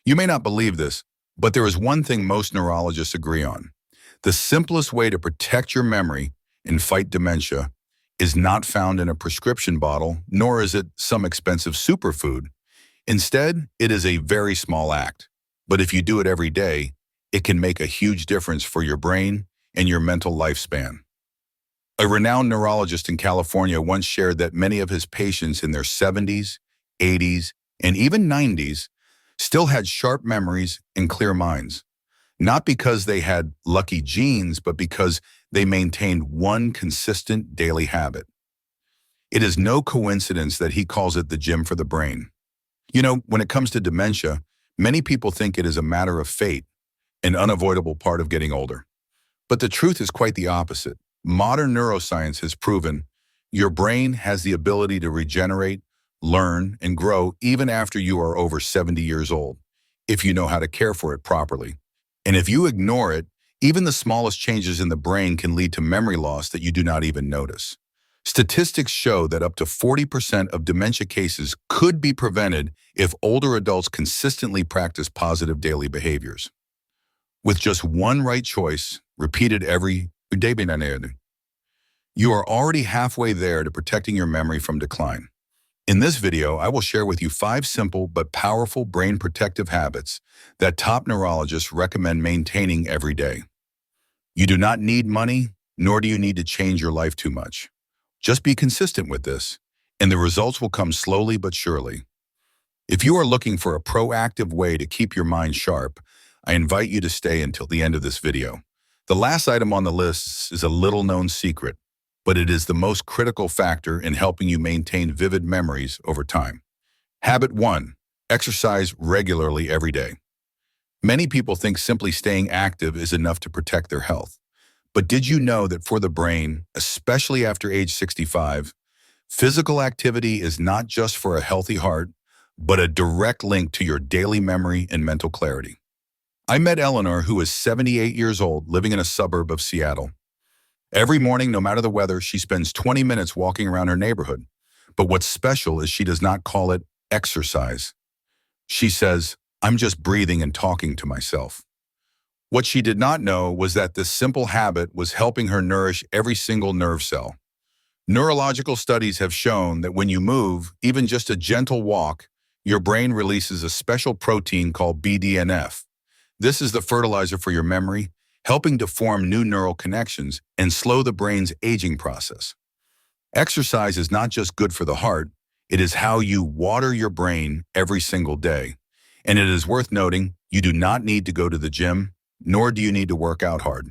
You may not believe this, but there is one thing most neurologists agree on. The simplest way to protect your memory and fight dementia is not found in a prescription bottle, nor is it some expensive superfood. Instead, it is a very small act. But if you do it every day, it can make a huge difference for your brain and your mental lifespan. A renowned neurologist in California once shared that many of his patients in their 70s, 80s, and even 90s still had sharp memories and clear minds. Not because they had lucky genes, but because they maintained one consistent daily habit. It is no coincidence that he calls it the gym for the brain. You know, when it comes to dementia, many people think it is a matter of fate, an unavoidable part of getting older. But the truth is quite the opposite. Modern neuroscience has proven your brain has the ability to regenerate, learn, and grow even after you are over 70 years old, if you know how to care for it properly. And if you ignore it, even the smallest changes in the brain can lead to memory loss that you do not even notice. Statistics show that up to 40% of dementia cases could be prevented if older adults consistently practice positive daily behaviors. With just one right choice, repeated every day, you are already halfway there to protecting your memory from decline. In this video, I will share with you 5 simple but powerful brain protective habits that top neurologists recommend maintaining every day. You do not need money, nor do you need to change your life too much. Just be consistent with this, and the results will come slowly but surely. If you are looking for a proactive way to keep your mind sharp, I invite you to stay until the end of this video. The last item on the list is a little-known secret, but it is the most critical factor in helping you maintain vivid memories over time. Habit 1. Exercise regularly every day. Many people think simply staying active is enough to protect their health. But did you know that for the brain, especially after age 65, physical activity is not just for a healthy heart, but a direct link to your daily memory and mental clarity? I met Eleanor, who is 78 years old, living in a suburb of Seattle. Every morning, no matter the weather, she spends 20 minutes walking around her neighborhood. But what's special is she does not call it exercise. She says, "I'm just breathing and talking to myself." What she did not know was that this simple habit was helping her nourish every single nerve cell. Neurological studies have shown that when you move, even just a gentle walk, your brain releases a special protein called BDNF. This is the fertilizer for your memory, helping to form new neural connections and slow the brain's aging process. Exercise is not just good for the heart, it is how you water your brain every single day. And it is worth noting, you do not need to go to the gym, nor do you need to work out hard.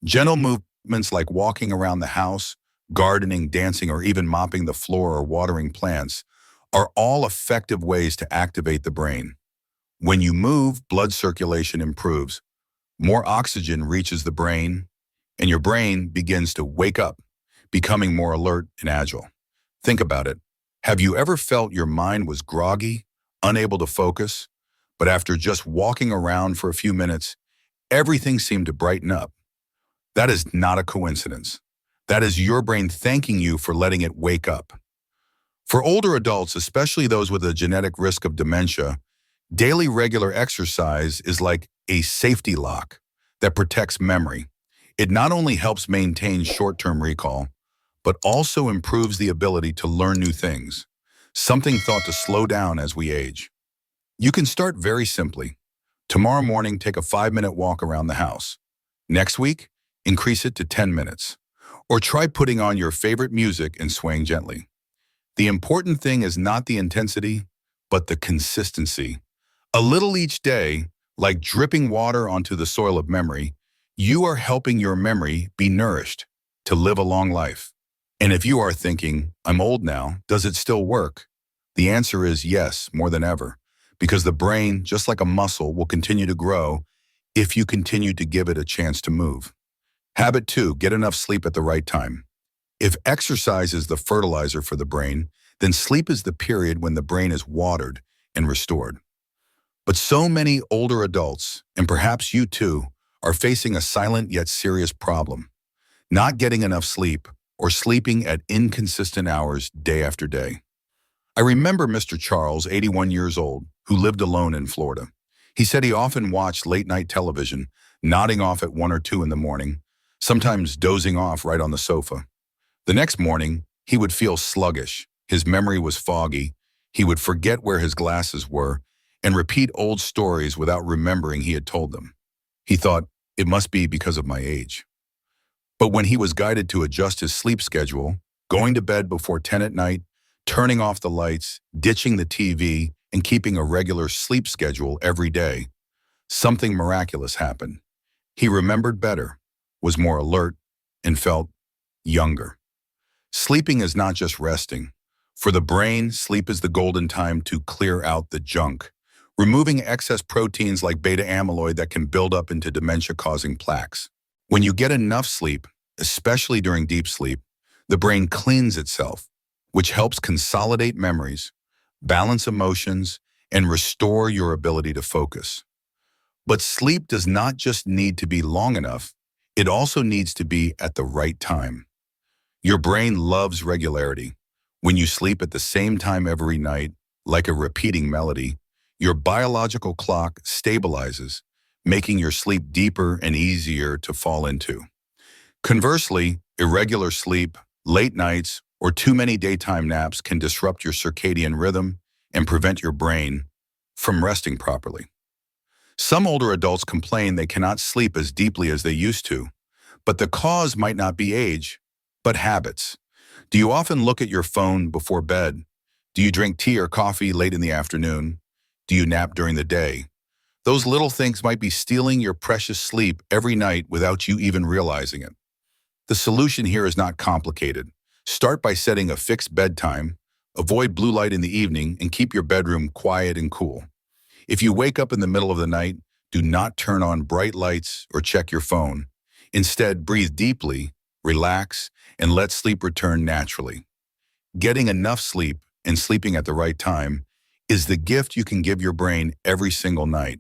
Gentle movements like walking around the house, gardening, dancing, or even mopping the floor or watering plants are all effective ways to activate the brain. When you move, blood circulation improves, more oxygen reaches the brain, and your brain begins to wake up, becoming more alert and agile. Think about it. Have you ever felt your mind was groggy, unable to focus, but after just walking around for a few minutes, everything seemed to brighten up? That is not a coincidence. That is your brain thanking you for letting it wake up. For older adults, especially those with a genetic risk of dementia, daily regular exercise is like a safety lock that protects memory. It not only helps maintain short-term recall, but also improves the ability to learn new things, something thought to slow down as we age. You can start very simply. Tomorrow morning, take a 5-minute walk around the house. Next week, increase it to 10 minutes. Or try putting on your favorite music and swaying gently. The important thing is not the intensity, but the consistency. A little each day, like dripping water onto the soil of memory, you are helping your memory be nourished to live a long life. And if you are thinking, "I'm old now, does it still work?" The answer is yes, more than ever, because the brain, just like a muscle, will continue to grow if you continue to give it a chance to move. Habit 2, get enough sleep at the right time. If exercise is the fertilizer for the brain, then sleep is the period when the brain is watered and restored. But so many older adults, and perhaps you too, are facing a silent yet serious problem: not getting enough sleep or sleeping at inconsistent hours day after day. I remember Mr. Charles, 81 years old, who lived alone in Florida. He said he often watched late-night television, nodding off at 1 or 2 in the morning, sometimes dozing off right on the sofa. The next morning, he would feel sluggish, his memory was foggy, he would forget where his glasses were, and repeat old stories without remembering he had told them. He thought, it must be because of my age. But when he was guided to adjust his sleep schedule, going to bed before 10 at night, turning off the lights, ditching the TV, and keeping a regular sleep schedule every day, something miraculous happened. He remembered better, was more alert, and felt younger. Sleeping is not just resting. For the brain, sleep is the golden time to clear out the junk, removing excess proteins like beta amyloid that can build up into dementia-causing plaques. When you get enough sleep, especially during deep sleep, the brain cleans itself, which helps consolidate memories, balance emotions, and restore your ability to focus. But sleep does not just need to be long enough, it also needs to be at the right time. Your brain loves regularity. When you sleep at the same time every night, like a repeating melody, your biological clock stabilizes, making your sleep deeper and easier to fall into. Conversely, irregular sleep, late nights, or too many daytime naps can disrupt your circadian rhythm and prevent your brain from resting properly. Some older adults complain they cannot sleep as deeply as they used to, but the cause might not be age, but habits. Do you often look at your phone before bed? Do you drink tea or coffee late in the afternoon? Do you nap during the day? Those little things might be stealing your precious sleep every night without you even realizing it. The solution here is not complicated. Start by setting a fixed bedtime, avoid blue light in the evening, and keep your bedroom quiet and cool. If you wake up in the middle of the night, do not turn on bright lights or check your phone. Instead, breathe deeply, relax, and let sleep return naturally. Getting enough sleep and sleeping at the right time is the gift you can give your brain every single night.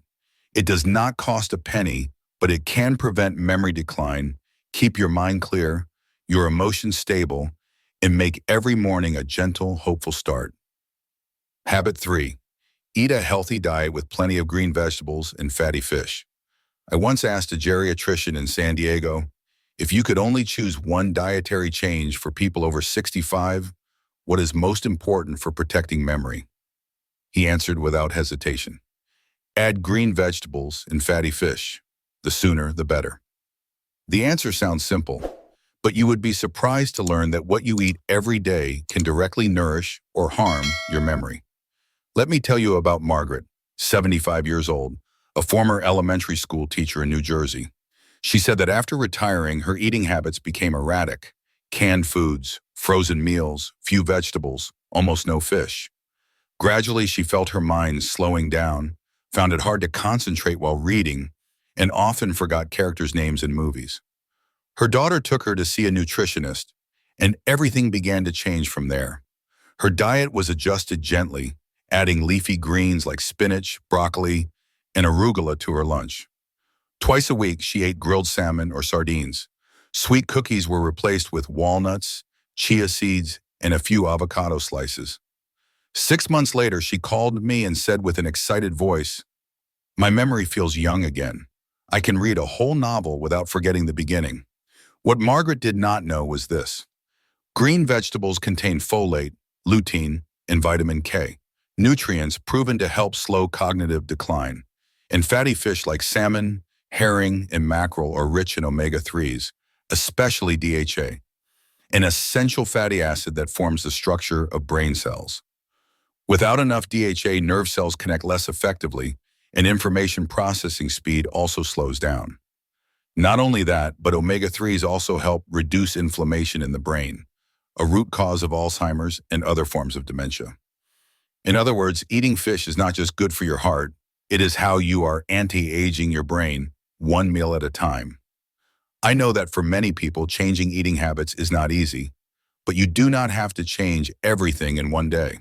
It does not cost a penny, but it can prevent memory decline, keep your mind clear, your emotions stable, and make every morning a gentle, hopeful start. Habit 3. Eat a healthy diet with plenty of green vegetables and fatty fish. I once asked a geriatrician in San Diego, if you could only choose one dietary change for people over 65, what is most important for protecting memory? He answered without hesitation. Add green vegetables and fatty fish. The sooner, the better. The answer sounds simple, but you would be surprised to learn that what you eat every day can directly nourish or harm your memory. Let me tell you about Margaret, 75 years old, a former elementary school teacher in New Jersey. She said that after retiring, her eating habits became erratic. Canned foods, frozen meals, few vegetables, almost no fish. Gradually, she felt her mind slowing down, found it hard to concentrate while reading, and often forgot characters' names in movies. Her daughter took her to see a nutritionist, and everything began to change from there. Her diet was adjusted gently, adding leafy greens like spinach, broccoli, and arugula to her lunch. Twice a week, she ate grilled salmon or sardines. Sweet cookies were replaced with walnuts, chia seeds, and a few avocado slices. 6 months later, she called me and said with an excited voice, "My memory feels young again. I can read a whole novel without forgetting the beginning." What Margaret did not know was this. Green vegetables contain folate, lutein, and vitamin K, nutrients proven to help slow cognitive decline. And fatty fish like salmon, herring, and mackerel are rich in omega-3s, especially DHA, an essential fatty acid that forms the structure of brain cells. Without enough DHA, nerve cells connect less effectively, and information processing speed also slows down. Not only that, but omega-3s also help reduce inflammation in the brain, a root cause of Alzheimer's and other forms of dementia. In other words, eating fish is not just good for your heart, it is how you are anti-aging your brain, one meal at a time. I know that for many people, changing eating habits is not easy, but you do not have to change everything in one day.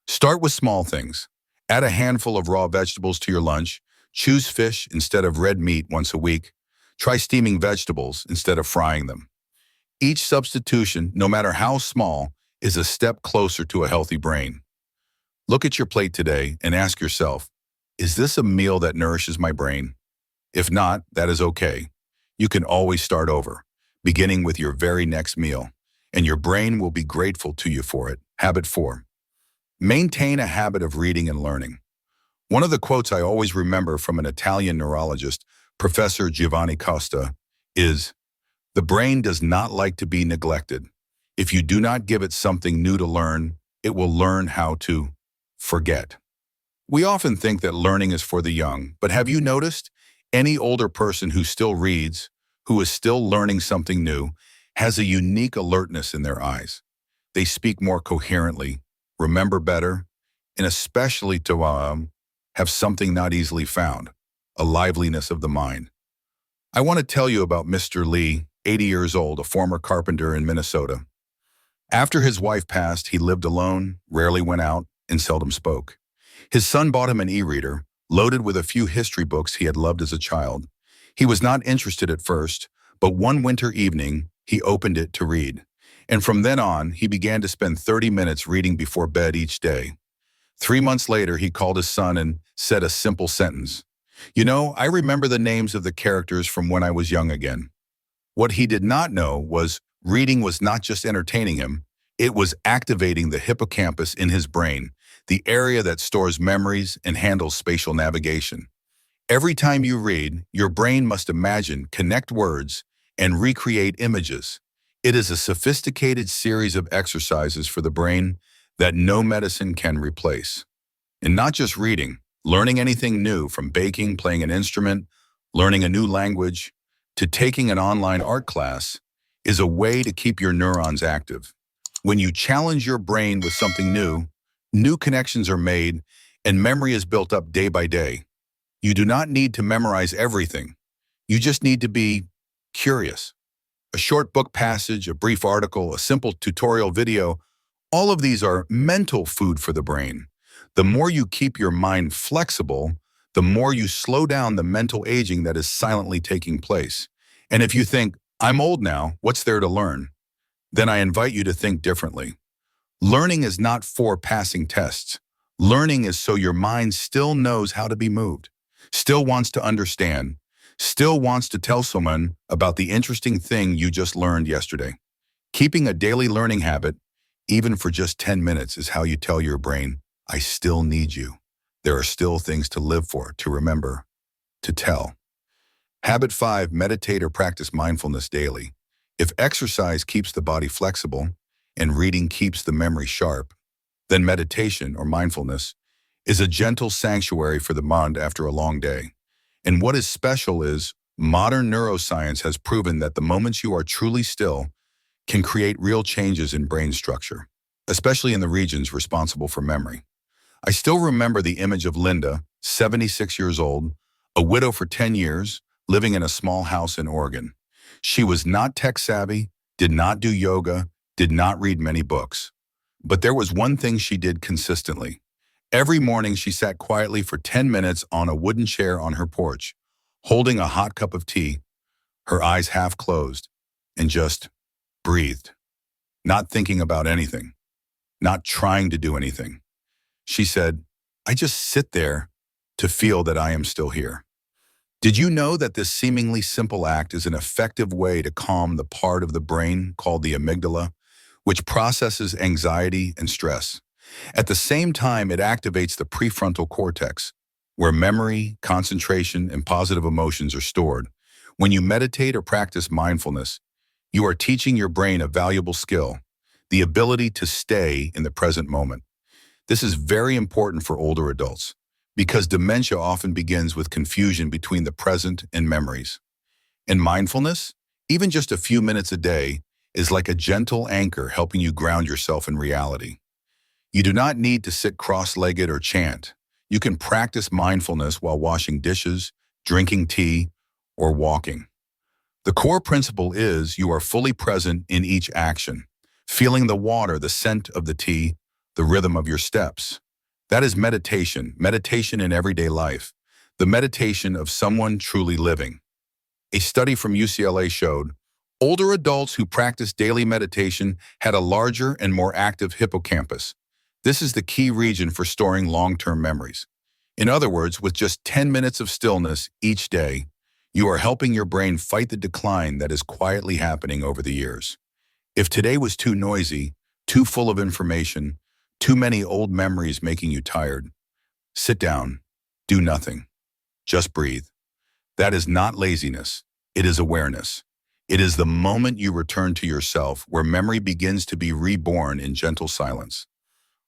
Start with small things. Add a handful of raw vegetables to your lunch. Choose fish instead of red meat once a week. Try steaming vegetables instead of frying them. Each substitution, no matter how small, is a step closer to a healthy brain. Look at your plate today and ask yourself, is this a meal that nourishes my brain? If not, that is okay. You can always start over, beginning with your very next meal, and your brain will be grateful to you for it. Habit 4. Maintain a habit of reading and learning. One of the quotes I always remember from an Italian neurologist, Professor Giovanni Costa, is, "The brain does not like to be neglected. If you do not give it something new to learn, it will learn how to forget." We often think that learning is for the young, but have you noticed? Any older person who still reads, who is still learning something new, has a unique alertness in their eyes. They speak more coherently, remember better, and especially to have something not easily found, a liveliness of the mind. I want to tell you about Mr. Lee, 80 years old, a former carpenter in Minnesota. After his wife passed, he lived alone, rarely went out, and seldom spoke. His son bought him an e-reader, loaded with a few history books he had loved as a child. He was not interested at first, but one winter evening, he opened it to read. And from then on, he began to spend 30 minutes reading before bed each day. 3 months later, he called his son and said a simple sentence. "You know, I remember the names of the characters from when I was young again." What he did not know was reading was not just entertaining him, it was activating the hippocampus in his brain, the area that stores memories and handles spatial navigation. Every time you read, your brain must imagine, connect words, and recreate images. It is a sophisticated series of exercises for the brain that no medicine can replace. And not just reading, learning anything new, from baking, playing an instrument, learning a new language, to taking an online art class, is a way to keep your neurons active. When you challenge your brain with something new, new connections are made and memory is built up day by day. You do not need to memorize everything. You just need to be curious. A short book passage, a brief article, a simple tutorial video, all of these are mental food for the brain. The more you keep your mind flexible, the more you slow down the mental aging that is silently taking place. And if you think, "I'm old now, what's there to learn?" then I invite you to think differently. Learning is not for passing tests. Learning is so your mind still knows how to be moved, still wants to understand, still wants to tell someone about the interesting thing you just learned yesterday. Keeping a daily learning habit, even for just 10 minutes, is how you tell your brain, "I still need you. There are still things to live for, to remember, to tell." Habit 5, meditate or practice mindfulness daily. If exercise keeps the body flexible and reading keeps the memory sharp, then meditation or mindfulness is a gentle sanctuary for the mind after a long day. And what is special is modern neuroscience has proven that the moments you are truly still can create real changes in brain structure, especially in the regions responsible for memory. I still remember the image of Linda, 76 years old, a widow for 10 years, living in a small house in Oregon. She was not tech savvy, did not do yoga, did not read many books. But there was one thing she did consistently. Every morning she sat quietly for 10 minutes on a wooden chair on her porch, holding a hot cup of tea, her eyes half closed, and just breathed, not thinking about anything, not trying to do anything. She said, "I just sit there to feel that I am still here." Did you know that this seemingly simple act is an effective way to calm the part of the brain called the amygdala, which processes anxiety and stress? At the same time, it activates the prefrontal cortex, where memory, concentration, and positive emotions are stored. When you meditate or practice mindfulness, you are teaching your brain a valuable skill, the ability to stay in the present moment. This is very important for older adults, because dementia often begins with confusion between the present and memories. In mindfulness, even just a few minutes a day is like a gentle anchor helping you ground yourself in reality. You do not need to sit cross-legged or chant. You can practice mindfulness while washing dishes, drinking tea, or walking. The core principle is you are fully present in each action, feeling the water, the scent of the tea, the rhythm of your steps. That is meditation in everyday life, the meditation of someone truly living. A study from UCLA showed older adults who practiced daily meditation had a larger and more active hippocampus. This is the key region for storing long-term memories. In other words, with just 10 minutes of stillness each day, you are helping your brain fight the decline that is quietly happening over the years. If today was too noisy, too full of information, too many old memories making you tired, sit down, do nothing, just breathe. That is not laziness, it is awareness. It is the moment you return to yourself where memory begins to be reborn in gentle silence.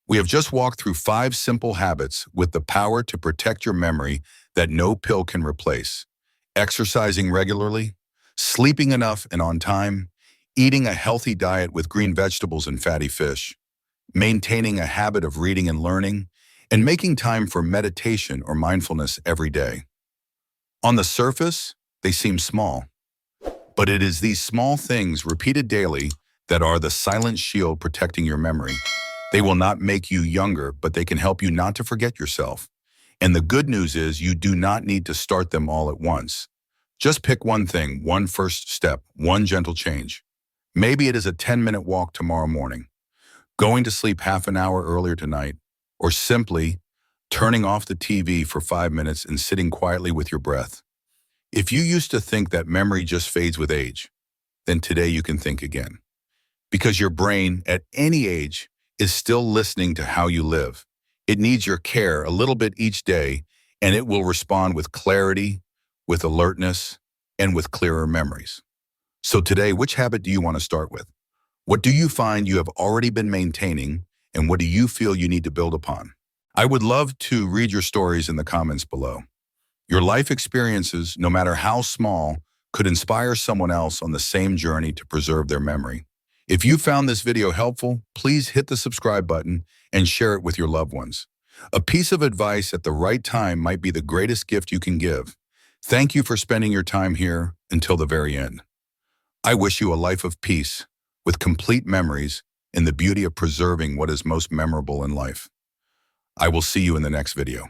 We have just walked through 5 simple habits with the power to protect your memory that no pill can replace. Exercising regularly, sleeping enough and on time, eating a healthy diet with green vegetables and fatty fish, maintaining a habit of reading and learning, and making time for meditation or mindfulness every day. On the surface, they seem small, but it is these small things repeated daily that are the silent shield protecting your memory. They will not make you younger, but they can help you not to forget yourself. And the good news is you do not need to start them all at once. Just pick one thing, one first step, one gentle change. Maybe it is a 10-minute walk tomorrow morning, going to sleep half an hour earlier tonight, or simply turning off the TV for 5 minutes and sitting quietly with your breath. If you used to think that memory just fades with age, then today you can think again. Because your brain, at any age, is still listening to how you live. It needs your care a little bit each day, and it will respond with clarity, with alertness, and with clearer memories. So today, which habit do you want to start with? What do you find you have already been maintaining, and what do you feel you need to build upon? I would love to read your stories in the comments below. Your life experiences, no matter how small, could inspire someone else on the same journey to preserve their memory. If you found this video helpful, please hit the subscribe button and share it with your loved ones. A piece of advice at the right time might be the greatest gift you can give. Thank you for spending your time here until the very end. I wish you a life of peace, with complete memories and the beauty of preserving what is most memorable in life. I will see you in the next video.